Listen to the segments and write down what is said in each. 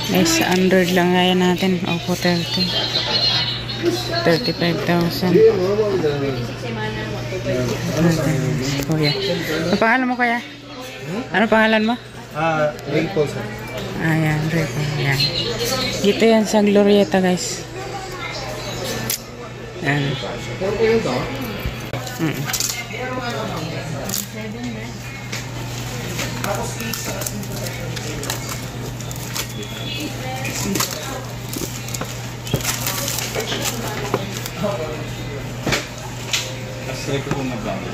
Guys, Android lang kaya natin. Oppo 30. 35,000. Kuya. Ano pangalan mo, kuya? Ano pangalan mo? Ray po, sir. Ayan, Ray po. Ayan. Dito yan sa Glorieta, guys. Ayan. Asay ko kung nagbago.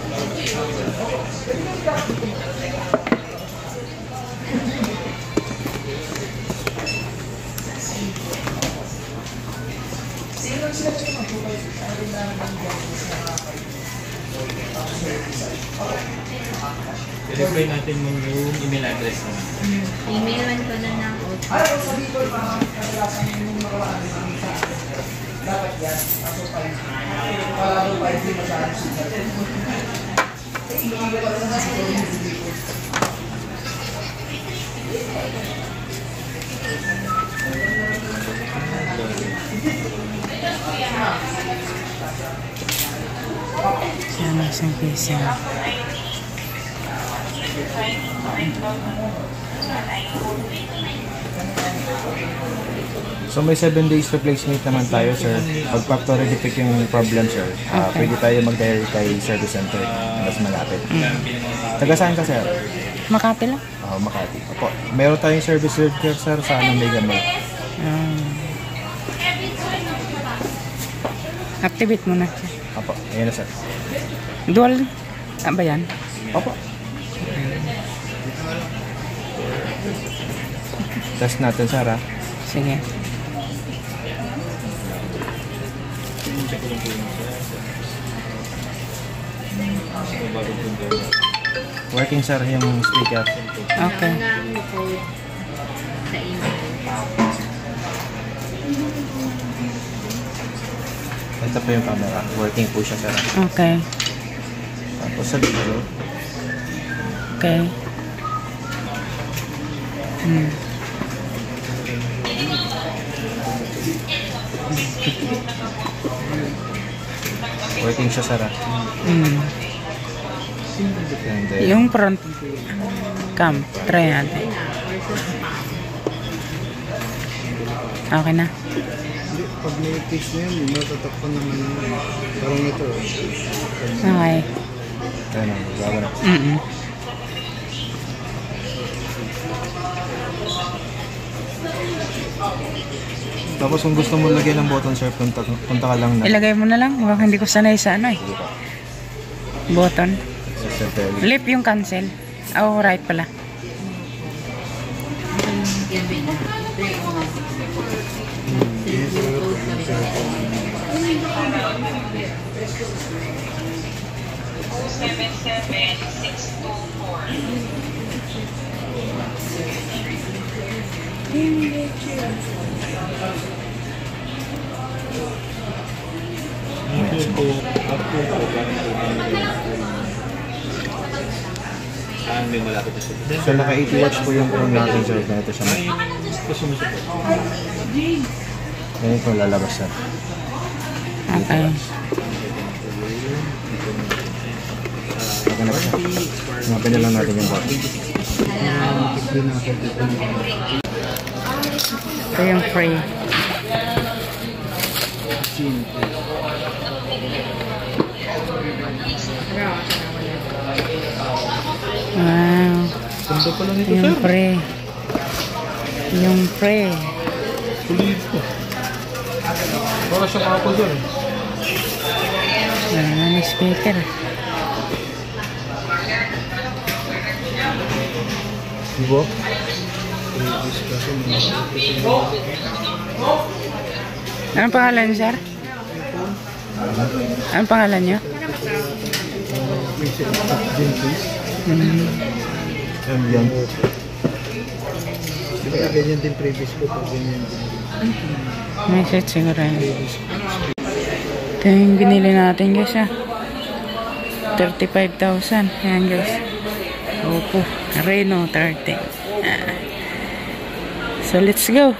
I-reply natin yung email address naman. Emailan ko na ng dapat yan, kaso pa yun. Para doon pa hindi masyadong sigal. Sana isang pisa. So may 7 days replacement naman tayo, sir. Pag factory defect yung problem, sir, pwede tayo mag-dial kay service center. Mas malapit. Taga saan ka, sir? Makati lang. Makati. Opo. Meron tayong service center, sir, sa Mega Mall. Activate mo na. Opo. Ayan na, sir. Dual ba yan? Opo. Test natin, sir, ha? Sige. Working, sir, yung speaker. Okay. sa email. Ito po yung camera. Working po siya, sir. Okay. Tapos sa video. Okay. Working siya, sir. And then, Yung front cam, try natin. Okay na. Pag may case na yun, matatakpan naman yun. Parang ito. Okay. ano, bago na. Tapos kung gusto mo lagyan ng button, sir, punta ka lang na. Ilagay mo na lang. Baka hindi ko sanay sa ano eh. Button. Lip yung cancel. Oh, right pala. So naka 80 watts po yung phone natin, sir. Ganito siya. Ganito po lalabas, sir. Okay. Okay na po, sir. Hanapin na lang natin yung button. Ito yung free. Wow. Ganda pala nito, Yung pre. Yung pre. Sulit po. Para siyang Apple, sir. Wala na may speaker. Diba? Anong pangalan niyo, sir? Anong pangalan niyo? Yan. Diba ganyan din previous ko pag ganyan din. May set siguro yun. Ito yung binili natin, guys, ha. 35,000. Ayan, guys. Oppo Reno 30. So, let's go.